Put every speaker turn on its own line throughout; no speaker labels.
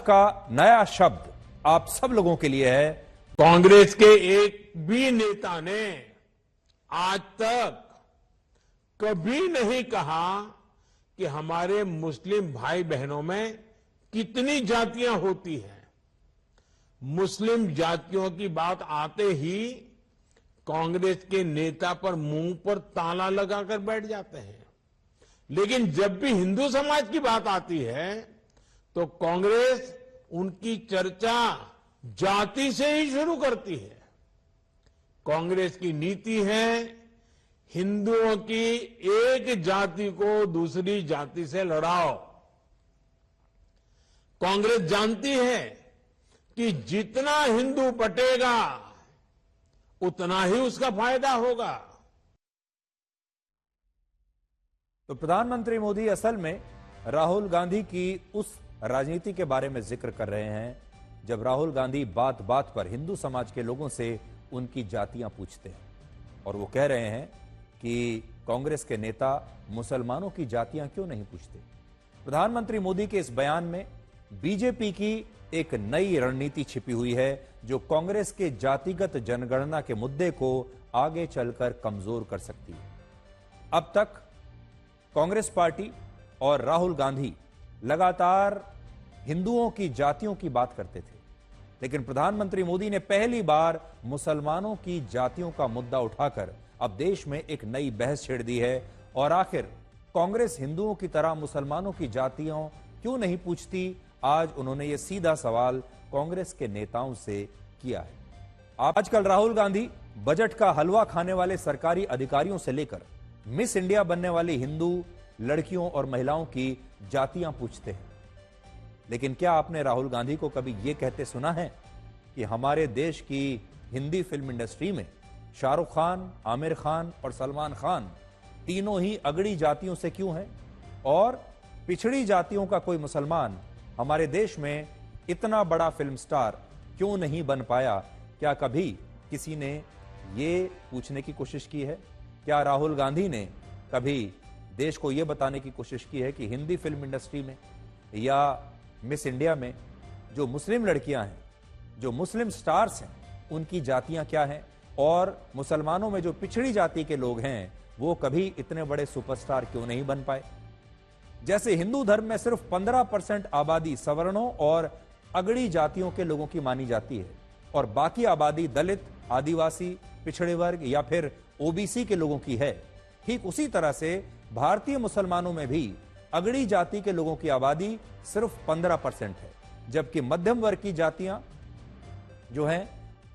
का नया शब्द आप सब लोगों के लिए है।
कांग्रेस के एक भी नेता ने आज तक कभी नहीं कहा कि हमारे मुस्लिम भाई बहनों में कितनी जातियां होती हैं। मुस्लिम जातियों की बात आते ही कांग्रेस के नेता पर मुंह पर ताला लगाकर बैठ जाते हैं, लेकिन जब भी हिंदू समाज की बात आती है तो कांग्रेस उनकी चर्चा जाति से ही शुरू करती है। कांग्रेस की नीति है हिंदुओं की एक जाति को दूसरी जाति से लड़ाओ। कांग्रेस जानती है कि जितना हिंदू बटेगा उतना ही उसका फायदा होगा।
तो प्रधानमंत्री मोदी असल में राहुल गांधी की उस राजनीति के बारे में जिक्र कर रहे हैं जब राहुल गांधी बात बात पर हिंदू समाज के लोगों से उनकी जातियां पूछते हैं, और वो कह रहे हैं कि कांग्रेस के नेता मुसलमानों की जातियां क्यों नहीं पूछते। प्रधानमंत्री मोदी के इस बयान में बीजेपी की एक नई रणनीति छिपी हुई है जो कांग्रेस के जातिगत जनगणना के मुद्दे को आगे चलकर कमजोर कर सकती है। अब तक कांग्रेस पार्टी और राहुल गांधी लगातार हिंदुओं की जातियों की बात करते थे, लेकिन प्रधानमंत्री मोदी ने पहली बार मुसलमानों की जातियों का मुद्दा उठाकर अब देश में एक नई बहस छेड़ दी है। और आखिर कांग्रेस हिंदुओं की तरह मुसलमानों की जातियों क्यों नहीं पूछती, आज उन्होंने यह सीधा सवाल कांग्रेस के नेताओं से किया है। आजकल राहुल गांधी बजट का हलवा खाने वाले सरकारी अधिकारियों से लेकर मिस इंडिया बनने वाली हिंदू लड़कियों और महिलाओं की जातियां पूछते हैं, लेकिन क्या आपने राहुल गांधी को कभी यह कहते सुना है कि हमारे देश की हिंदी फिल्म इंडस्ट्री में शाहरुख खान, आमिर खान और सलमान खान तीनों ही अगड़ी जातियों से क्यों हैं, और पिछड़ी जातियों का कोई मुसलमान हमारे देश में इतना बड़ा फिल्म स्टार क्यों नहीं बन पाया? क्या कभी किसी ने यह पूछने की कोशिश की है? क्या राहुल गांधी ने कभी देश को यह बताने की कोशिश की है कि हिंदी फिल्म इंडस्ट्री में या मिस इंडिया में जो मुस्लिम लड़कियां हैं, जो मुस्लिम स्टार्स हैं, उनकी जातियां क्या हैं, और मुसलमानों में जो पिछड़ी जाति के लोग हैं वो कभी इतने बड़े सुपरस्टार क्यों नहीं बन पाए? जैसे हिंदू धर्म में सिर्फ 15% आबादी सवर्णों और अगड़ी जातियों के लोगों की मानी जाती है और बाकी आबादी दलित, आदिवासी, पिछड़े वर्ग या फिर ओबीसी के लोगों की है, ठीक उसी तरह से भारतीय मुसलमानों में भी अगड़ी जाति के लोगों की आबादी सिर्फ 15% है, जबकि मध्यम वर्ग की जातियां जो हैं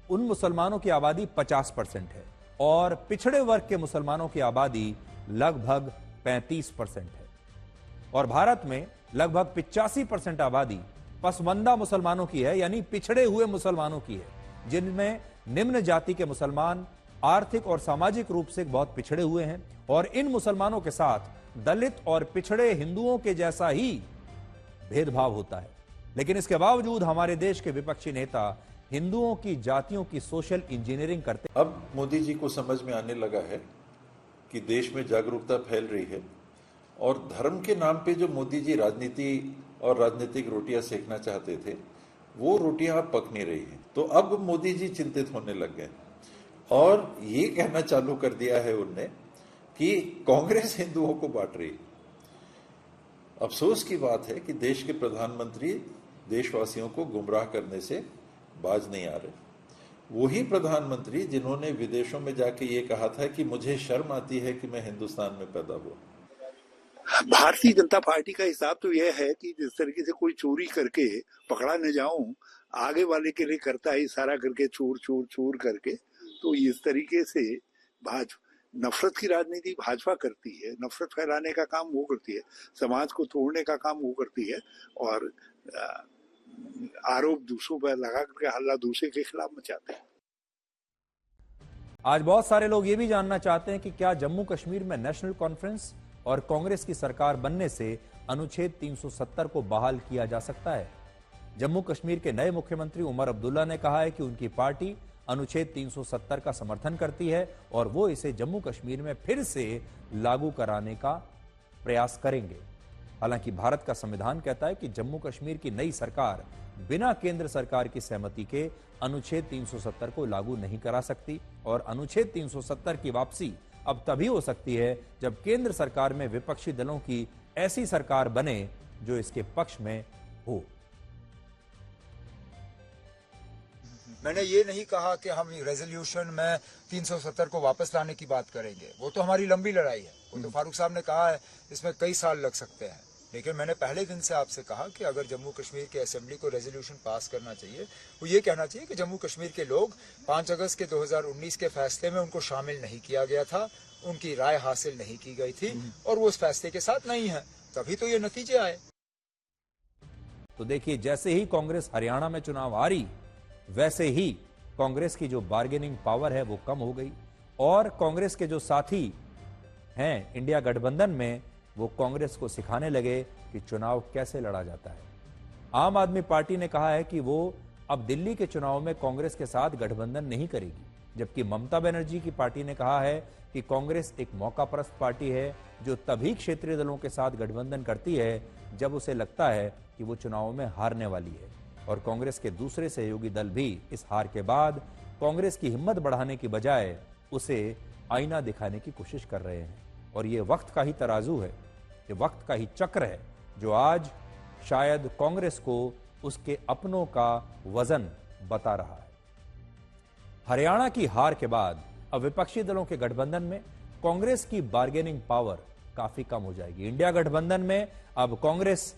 उन मुसलमानों की आबादी 50% है और पिछड़े वर्ग के मुसलमानों की आबादी लगभग 35% है। और भारत में लगभग 85% आबादी पसमंदा मुसलमानों की है, यानी पिछड़े हुए मुसलमानों की है, जिनमें निम्न जाति के मुसलमान आर्थिक और सामाजिक रूप से बहुत पिछड़े हुए हैं, और इन मुसलमानों के साथ दलित और पिछड़े हिंदुओं के जैसा ही भेदभाव होता है। लेकिन इसके बावजूद हमारे देश के विपक्षी नेता हिंदुओं की जातियों की सोशल इंजीनियरिंग करते।
अब मोदी जी को समझ में आने लगा है कि देश में जागरूकता फैल रही है और धर्म के नाम पे जो मोदी जी राजनीति और राजनीतिक रोटियां सेकना चाहते थे वो रोटियां अब पक नहीं रही हैं। तो अब मोदी जी चिंतित होने लग गए और ये कहना चालू कर दिया है उनने कि कांग्रेस हिंदुओं को बांट रही। अफसोस की बात है कि देश के प्रधानमंत्री देशवासियों को गुमराह करने से बाज नहीं आ रहे। वही प्रधानमंत्री जिन्होंने विदेशों में जाके ये कहा था कि मुझे शर्म आती है कि मैं हिंदुस्तान में पैदा हुआ।
भारतीय जनता पार्टी का हिसाब तो यह है कि जिस तरीके से कोई चोरी करके पकड़ा न जाऊं, आगे वाले के लिए करता है इशारा करके चोर चोर चोर करके, तो इस तरीके से नफरत की राजनीति भाजपा करती है, नफरत फैलाने का काम वो करती है, समाज को तोड़ने का काम वो करती है और आरोप दूसरों पर लगा करके हल्ला दूसरे के खिलाफ मचाते हैं।
आज बहुत सारे लोग ये भी जानना चाहते हैं कि क्या जम्मू कश्मीर में नेशनल कॉन्फ्रेंस और कांग्रेस की सरकार बनने से अनुच्छेद 370 को बहाल किया जा सकता है। जम्मू कश्मीर के नए मुख्यमंत्री उमर अब्दुल्ला ने कहा है कि उनकी पार्टी अनुच्छेद 370 का समर्थन करती है और वो इसे जम्मू कश्मीर में फिर से लागू कराने का प्रयास करेंगे। हालांकि भारत का संविधान कहता है कि जम्मू कश्मीर की नई सरकार बिना केंद्र सरकार की सहमति के अनुच्छेद 370 को लागू नहीं करा सकती और अनुच्छेद 370 की वापसी अब तभी हो सकती है जब केंद्र सरकार में विपक्षी दलों की ऐसी सरकार बने जो इसके पक्ष में हो।
मैंने ये नहीं कहा कि हम रेजोल्यूशन में 370 को वापस लाने की बात करेंगे, वो तो हमारी लंबी लड़ाई है। वो तो फारूक साहब ने कहा है इसमें कई साल लग सकते हैं, लेकिन मैंने पहले दिन से आपसे कहा कि अगर जम्मू कश्मीर के असेंबली को रेजोल्यूशन पास करना चाहिए, वो ये कहना चाहिए कि जम्मू कश्मीर के लोग 5 अगस्त के 2019 के फैसले में उनको शामिल नहीं किया गया था, उनकी राय हासिल नहीं की गई थी और वो उस फैसले के साथ नहीं है, तभी तो ये नतीजे आए।
तो देखिए, जैसे ही कांग्रेस हरियाणा में चुनाव हारी, वैसे ही कांग्रेस की जो बार्गेनिंग पावर है वो कम हो गई और कांग्रेस के जो साथी हैं इंडिया गठबंधन में, वो कांग्रेस को सिखाने लगे कि चुनाव कैसे लड़ा जाता है। आम आदमी पार्टी ने कहा है कि वो अब दिल्ली के चुनाव में कांग्रेस के साथ गठबंधन नहीं करेगी, जबकि ममता बनर्जी की पार्टी ने कहा है कि कांग्रेस एक मौकापरस्त पार्टी है जो तभी क्षेत्रीय दलों के साथ गठबंधन करती है जब उसे लगता है कि वो चुनाव में हारने वाली है। और कांग्रेस के दूसरे सहयोगी दल भी इस हार के बाद कांग्रेस की हिम्मत बढ़ाने की बजाय उसे आईना दिखाने की कोशिश कर रहे हैं। और ये वक्त का ही तराजू है, ये वक्त का ही चक्र है जो आज शायद कांग्रेस को उसके अपनों का वजन बता रहा है। हरियाणा की हार के बाद अब विपक्षी दलों के गठबंधन में कांग्रेस की बार्गेनिंग पावर काफी कम हो जाएगी। इंडिया गठबंधन में अब कांग्रेस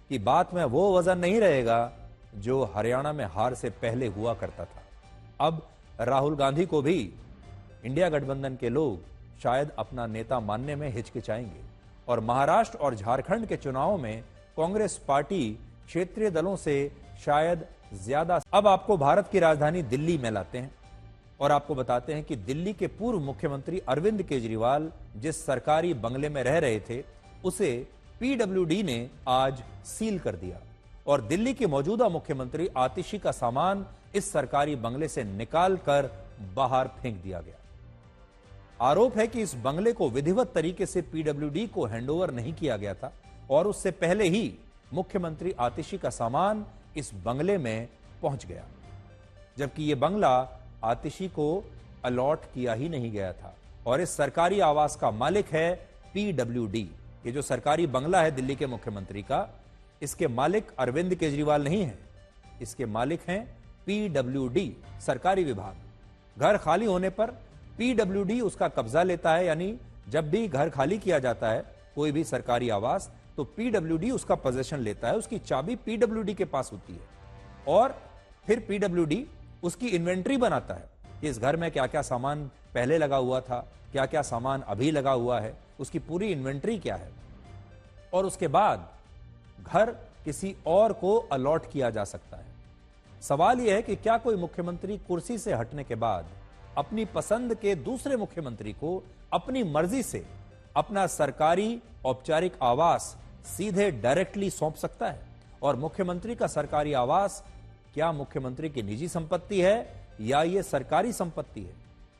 की बात में वो वजन नहीं रहेगा जो हरियाणा में हार से पहले हुआ करता था। अब राहुल गांधी को भी इंडिया गठबंधन के लोग शायद अपना नेता मानने में हिचकिचाएंगे और महाराष्ट्र और झारखंड के चुनावों में कांग्रेस पार्टी क्षेत्रीय दलों से शायद ज्यादा। अब आपको भारत की राजधानी दिल्ली में लाते हैं और आपको बताते हैं कि दिल्ली के पूर्व मुख्यमंत्री अरविंद केजरीवाल जिस सरकारी बंगले में रह रहे थे, उसे पीडब्ल्यूडी ने आज सील कर दिया और दिल्ली के मौजूदा मुख्यमंत्री आतिशी का सामान इस सरकारी बंगले से निकाल कर बाहर फेंक दिया गया। आरोप है कि इस बंगले को विधिवत तरीके से पीडब्ल्यूडी को हैंडओवर नहीं किया गया था और उससे पहले ही मुख्यमंत्री आतिशी का सामान इस बंगले में पहुंच गया, जबकि यह बंगला आतिशी को अलॉट किया ही नहीं गया था। और इस सरकारी आवास का मालिक है पीडब्ल्यूडी। ये जो सरकारी बंगला है दिल्ली के मुख्यमंत्री का, इसके मालिक अरविंद केजरीवाल नहीं है, इसके मालिक हैं पीडब्ल्यूडी सरकारी विभाग। घर खाली होने पर पीडब्ल्यूडी उसका कब्जा लेता है, यानी जब भी घर खाली किया जाता है कोई भी सरकारी आवास, तो पीडब्ल्यूडी उसका पोजीशन लेता है, उसकी चाबी पीडब्ल्यूडी के पास होती है और फिर पीडब्ल्यूडी उसकी इन्वेंट्री बनाता है कि इस घर में क्या क्या सामान पहले लगा हुआ था, क्या क्या सामान अभी लगा हुआ है, उसकी पूरी इन्वेंट्री क्या है, और उसके बाद घर किसी और को अलॉट किया जा सकता है। सवाल यह है कि क्या कोई मुख्यमंत्री कुर्सी से हटने के बाद अपनी पसंद के दूसरे मुख्यमंत्री को अपनी मर्जी से अपना सरकारी औपचारिक आवास सीधे डायरेक्टली सौंप सकता है? और मुख्यमंत्री का सरकारी आवास क्या मुख्यमंत्री की निजी संपत्ति है या यह सरकारी संपत्ति है?